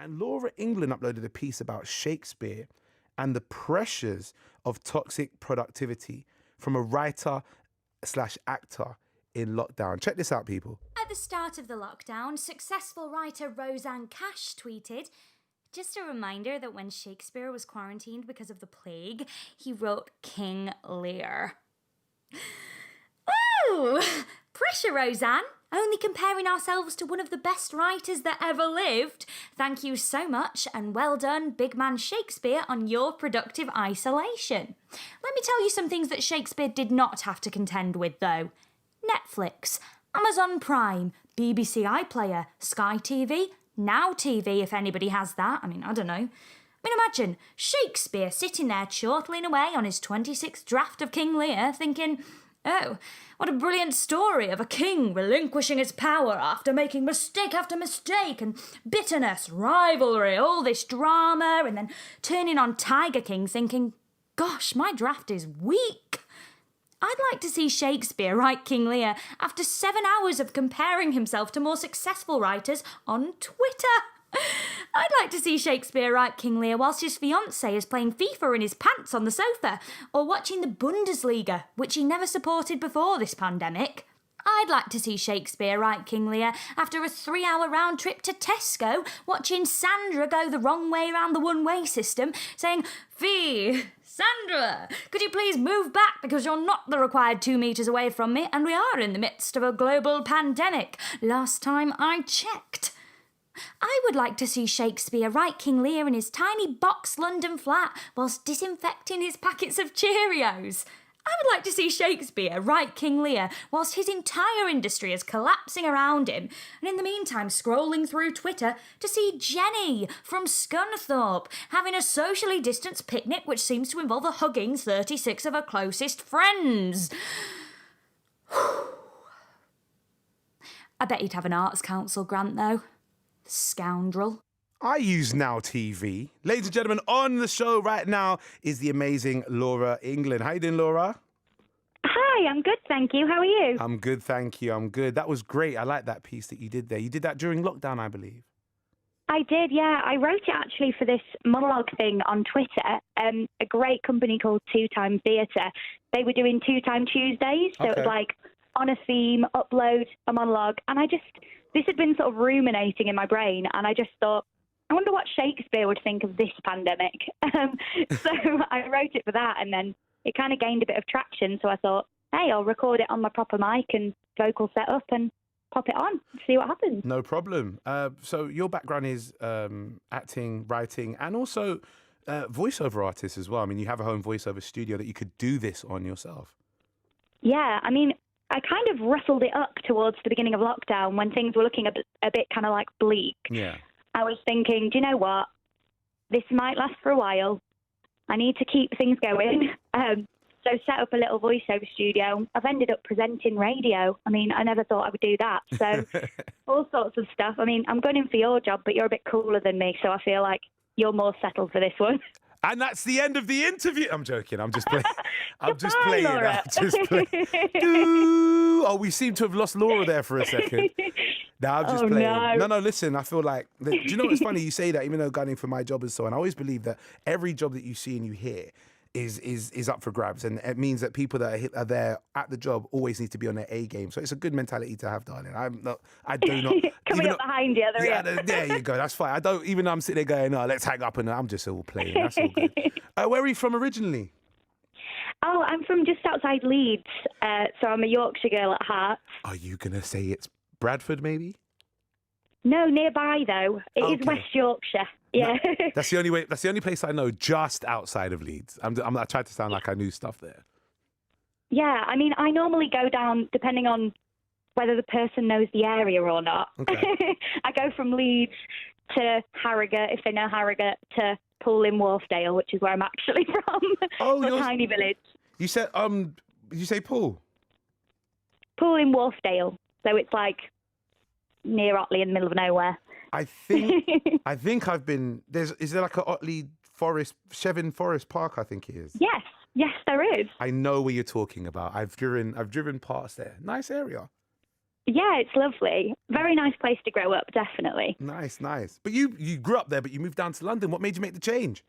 And Laura England uploaded a piece about Shakespeare and the pressures of toxic productivity from a writer/actor in lockdown. Check this out, people. At the start of the lockdown, successful writer Roseanne Cash tweeted, "Just a reminder that when Shakespeare was quarantined because of the plague, he wrote King Lear." Ooh! Pressure, Roseanne! Only comparing ourselves to one of the best writers that ever lived. Thank you so much, and well done, big man Shakespeare, on your productive isolation. Let me tell you some things that Shakespeare did not have to contend with, though. Netflix, Amazon Prime, BBC iPlayer, Sky TV, Now TV, if anybody has that. I don't know. Imagine Shakespeare sitting there chortling away on his 26th draft of King Lear, thinking, "Oh, what a brilliant story of a king relinquishing his power after making mistake after mistake, and bitterness, rivalry, all this drama," and then turning on Tiger King thinking, "Gosh, my draft is weak." I'd like to see Shakespeare write King Lear after 7 hours of comparing himself to more successful writers on Twitter. I'd like to see Shakespeare write King Lear whilst his fiancée is playing FIFA in his pants on the sofa, or watching the Bundesliga, which he never supported before this pandemic. I'd like to see Shakespeare write King Lear after a 3-hour round trip to Tesco, watching Sandra go the wrong way around the one-way system, saying, "Fee, Sandra, could you please move back because you're not the required 2 metres away from me, and we are in the midst of a global pandemic. Last time I checked." I would like to see Shakespeare write King Lear in his tiny box London flat whilst disinfecting his packets of Cheerios. I would like to see Shakespeare write King Lear whilst his entire industry is collapsing around him, and in the meantime scrolling through Twitter to see Jenny from Scunthorpe having a socially distanced picnic which seems to involve the hugging 36 of her closest friends. I bet he'd have an Arts Council grant, though. Scoundrel. I use Now TV. Ladies and gentlemen, on the show right now is the amazing Laura England. How you doing, Laura? Hi, I'm good, thank you. How are you? I'm good, thank you. I'm good. That was great. I like that piece that you did there. You did that during lockdown, I believe. I did, yeah. I wrote it actually for this monologue thing on Twitter. A great company called Two Time Theatre. They were doing Two Time Tuesdays, so it was like on a theme, upload a monologue, and this had been sort of ruminating in my brain, and I just thought, I wonder what Shakespeare would think of this pandemic. So I wrote it for that, and then it kind of gained a bit of traction. So I thought, hey, I'll record it on my proper mic and vocal setup and pop it on, see what happens. No problem. So your background is acting, writing, and also voiceover artist as well. You have a home voiceover studio that you could do this on yourself. Yeah, I kind of rustled it up towards the beginning of lockdown when things were looking a bit kind of like bleak. Yeah. I was thinking, do you know what? This might last for a while. I need to keep things going. So set up a little voiceover studio. I've ended up presenting radio. I never thought I would do that. So all sorts of stuff. I'm going in for your job, but you're a bit cooler than me, so I feel like you're more settled for this one. And that's the end of the interview. I'm joking. I'm just playing. I'm just Goodbye, playing. Laura. I'm just playing. Oh, we seem to have lost Laura there for a second. No, I'm just playing. No, listen, I feel like, do you know what's funny? You say that, even though gunning for my job and so on, I always believe that every job that you see and you hear is up for grabs. And it means that people that are there at the job always need to be on their A game. So it's a good mentality to have, darling. I do not. Coming up behind you, there you go. That's fine. Even though I'm sitting there going, let's hang up, and I'm just all playing. That's all good. Where are you from originally? Oh, I'm from just outside Leeds. So I'm a Yorkshire girl at heart. Are you going to say it's Bradford, maybe? No, nearby though. It is West Yorkshire. Yeah. No, that's the only place I know just outside of Leeds. I tried to sound like I knew stuff there. Yeah, I normally go down depending on whether the person knows the area or not. Okay. I go from Leeds to Harrogate, if they know Harrogate, to Poole in Wharfdale, which is where I'm actually from. Oh, a tiny village. You said did you say Poole? Poole in Wharfdale. So it's like near Otley in the middle of nowhere. I think I've been is there like a Otley Forest, Chevin Forest Park, I think it is. Yes, there is. I know what you're talking about. I've driven past there. Nice area. Yeah, it's lovely. Very nice place to grow up, definitely. Nice, nice. But you grew up there, but you moved down to London. What made you make the change?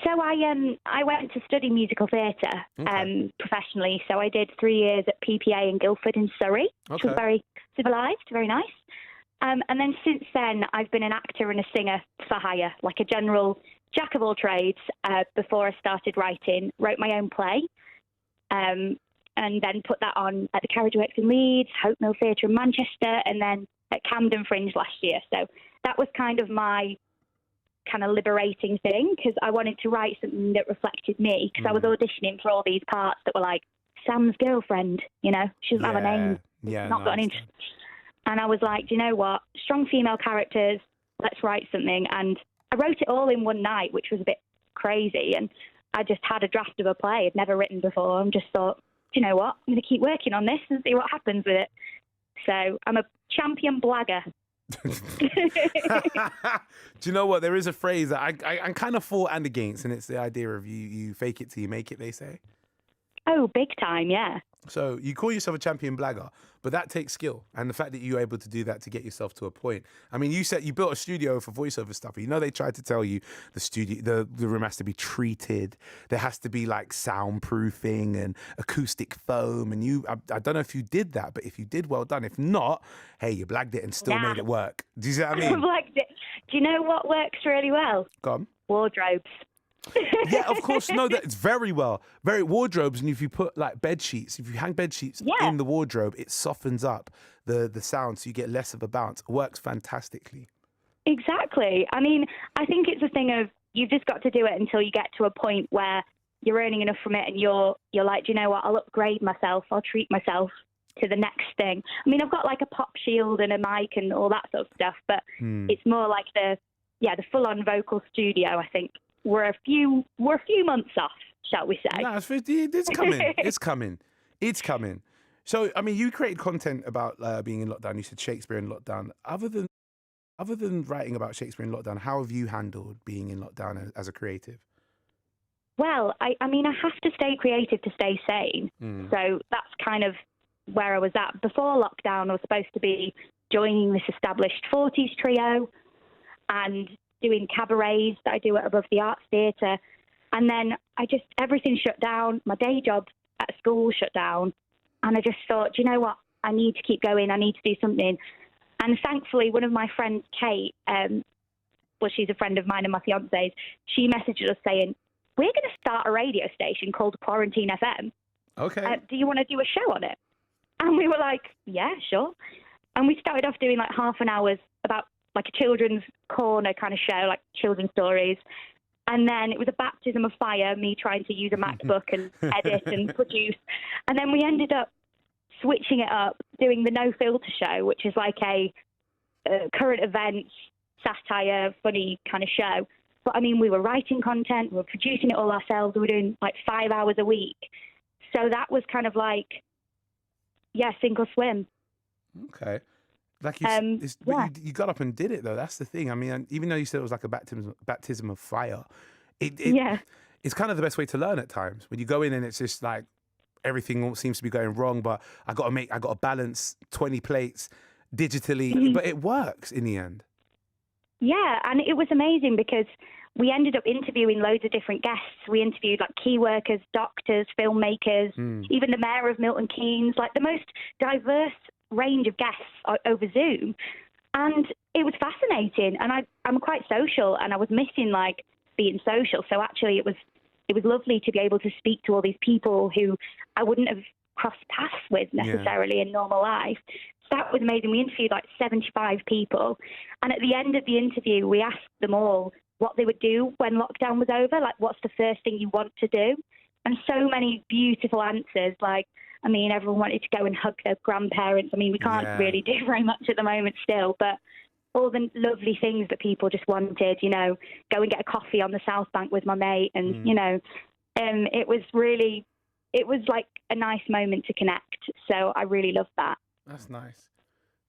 So I went to study musical theatre professionally. So I did 3 years at PPA in Guildford in Surrey, which was very civilised, very nice. And then since then, I've been an actor and a singer for hire, like a general jack of all trades. Before I started writing, wrote my own play, and then put that on at the Carriage Works in Leeds, Hope Mill Theatre in Manchester, and then at Camden Fringe last year. So that was kind of my kind of liberating thing, because I wanted to write something that reflected me, because I was auditioning for all these parts that were like Sam's girlfriend, you know, she doesn't have a name, not got an interest. And I was like, do you know what, strong female characters, let's write something. And I wrote it all in one night, which was a bit crazy, and I just had a draft of a play I'd never written before, and just thought, do you know what, I'm going to keep working on this and see what happens with it. So I'm a champion blagger. Do you know what? There is a phrase that I'm kind of for and against, and it's the idea of you fake it till you make it, they say. Oh, big time, yeah. So you call yourself a champion blagger, but that takes skill. And the fact that you're able to do that to get yourself to a point. I mean, you said you built a studio for voiceover stuff. You know, they tried to tell you the room has to be treated. There has to be like soundproofing and acoustic foam. And I don't know if you did that, but if you did, well done. If not, hey, you blagged it and still made it work. Do you see what I mean? Blagged it. Do you know what works really well? Go on. Wardrobes. Yeah, of course. No, that's very well. Very wardrobes, and if you put like bed sheets, if you hang bed sheets in the wardrobe, it softens up the sound, so you get less of a bounce. It works fantastically. Exactly. I mean, I think it's a thing of you've just got to do it until you get to a point where you're earning enough from it, and you're like, do you know what? I'll upgrade myself. I'll treat myself to the next thing. I mean, I've got like a pop shield and a mic and all that sort of stuff, but it's more like the full-on vocal studio. I think. We're a few months off, shall we say? No, it's coming. It's coming. It's coming. So, I mean, you created content about being in lockdown. You said Shakespeare in lockdown. Other than writing about Shakespeare in lockdown, how have you handled being in lockdown as a creative? Well, I mean, I have to stay creative to stay sane. So that's kind of where I was at. Before lockdown, I was supposed to be joining this established 40s trio and doing cabarets that I do at Above the Arts Theatre. And then everything shut down. My day job at school shut down. And I just thought, you know what? I need to keep going. I need to do something. And thankfully, one of my friends, Kate, she's a friend of mine and my fiance's, she messaged us saying, we're going to start a radio station called Quarantine FM. Okay. Do you want to do a show on it? And we were like, yeah, sure. And we started off doing like half an hour's about like a children's corner kind of show, like children's stories. And then it was a baptism of fire, me trying to use a MacBook and edit and produce. And then we ended up switching it up, doing the No Filter show, which is like a current events, satire, funny kind of show. But I mean, we were writing content, we were producing it all ourselves. We were doing like 5 hours a week. So that was kind of like, sink or swim. Okay. Like you got up and did it though. That's the thing. I mean, even though you said it was like a baptism of fire, it's kind of the best way to learn at times. When you go in and it's just like everything seems to be going wrong, but I got to balance 20 plates digitally, but it works in the end. Yeah, and it was amazing because we ended up interviewing loads of different guests. We interviewed like key workers, doctors, filmmakers, even the mayor of Milton Keynes, like the most diverse range of guests over Zoom. And it was fascinating. And I'm quite social, and I was missing like being social. So actually it was lovely to be able to speak to all these people who I wouldn't have crossed paths with necessarily in normal life. So that was amazing. We interviewed like 75 people. And at the end of the interview, we asked them all what they would do when lockdown was over. Like, what's the first thing you want to do? And so many beautiful answers. Like, I mean, everyone wanted to go and hug their grandparents. I mean, we can't really do very much at the moment still, but all the lovely things that people just wanted, you know, go and get a coffee on the South Bank with my mate. And, you know, it was like a nice moment to connect. So I really loved that. That's nice.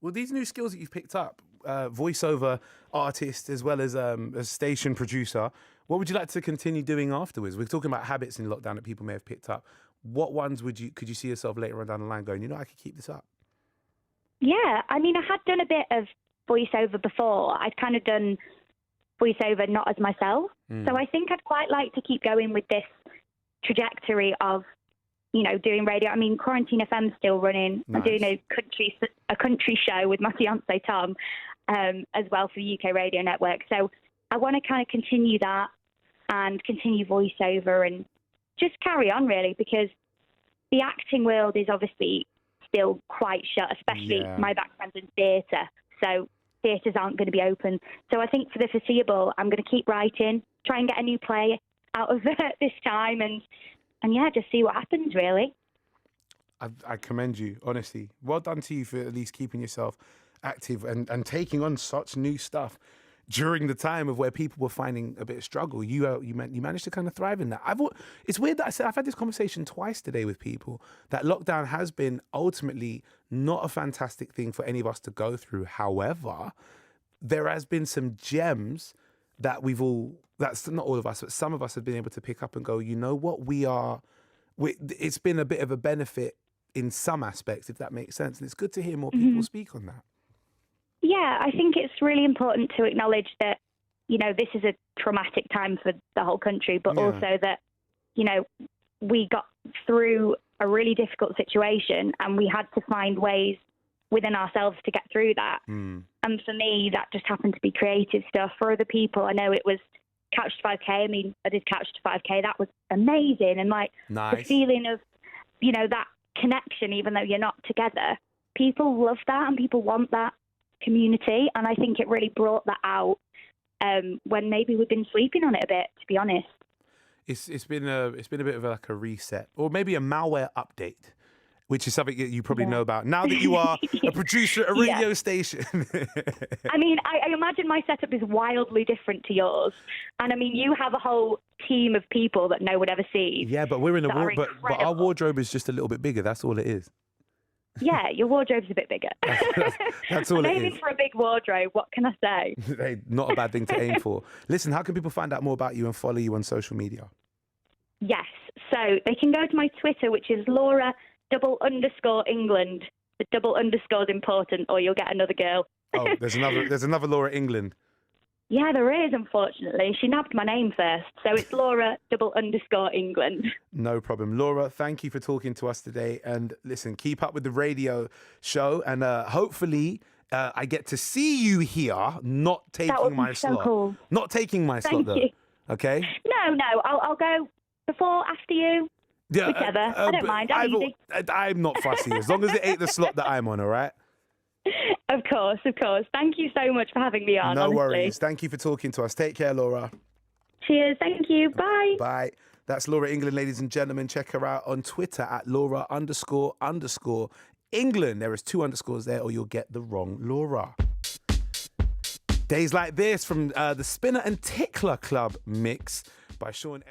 Well, these new skills that you've picked up, voiceover artist as well as a station producer, what would you like to continue doing afterwards? We're talking about habits in lockdown that people may have picked up. What ones could you see yourself later on down the line going, you know, I could keep this up? Yeah, I mean, I had done a bit of voiceover before. I'd kind of done voiceover not as myself. So I think I'd quite like to keep going with this trajectory of, doing radio. I mean, Quarantine FM's still running. Nice. I'm doing a country show with my fiance Tom, as well for UK Radio Network. So I want to kind of continue that and continue voiceover and just carry on, really, because the acting world is obviously still quite shut, especially my background's in theatre. So theatres aren't going to be open. So I think for the foreseeable, I'm going to keep writing, try and get a new play out of this time, and yeah, just see what happens, really. I commend you, honestly. Well done to you for at least keeping yourself active and taking on such new stuff during the time of where people were finding a bit of struggle. You managed to kind of thrive in that. It's weird that I've had this conversation twice today with people that lockdown has been ultimately not a fantastic thing for any of us to go through. However, there has been some gems that that's not all of us, but some of us have been able to pick up and go, you know what, it's been a bit of a benefit in some aspects, if that makes sense. And it's good to hear more people speak on that. Yeah, I think it's really important to acknowledge that, this is a traumatic time for the whole country, but also that, we got through a really difficult situation and we had to find ways within ourselves to get through that. And for me, that just happened to be creative stuff. For other people, I know it was Couch to 5K. I mean, I did Couch to 5K. That was amazing. And the feeling of, that connection, even though you're not together, people love that and people want that community. And I think it really brought that out when maybe we've been sleeping on it a bit, to be honest. It's been a bit of like a reset, or maybe a malware update, which is something that you probably know about now that you are a producer at a radio station. I mean, I imagine my setup is wildly different to yours. And I mean, you have a whole team of people that no one ever sees. Yeah, but we're in but our wardrobe is just a little bit bigger. That's all it is. Yeah, your wardrobe's a bit bigger. That's all I'm it aiming is. for a big wardrobe. What can I say? Hey, not a bad thing to aim for. Listen, how can people find out more about you and follow you on social media? Yes, so they can go to my Twitter, which is Laura_England. The double underscore is important, or you'll get another girl. Oh, there's another Laura England. Yeah, there is, unfortunately. She nabbed my name first. So it's Laura_England. No problem. Laura, thank you for talking to us today. And listen, keep up with the radio show. And hopefully I get to see you here, not taking my slot. So cool. Not taking my slot, though. You. Okay? No. I'll go before, after you. Yeah, whichever. I don't mind. I'm not fussy. As long as it ain't the slot that I'm on, all right? Of course. Thank you so much for having me on. No honestly. worries. Thank you for talking to us. Take care, Laura. Cheers. Thank you. Bye. Bye. That's Laura England, ladies and gentlemen. Check her out on Twitter at Laura__England. There is 2 underscores there, or you'll get the wrong Laura. Days like this from the Spinner and Tickler Club mix by Sean.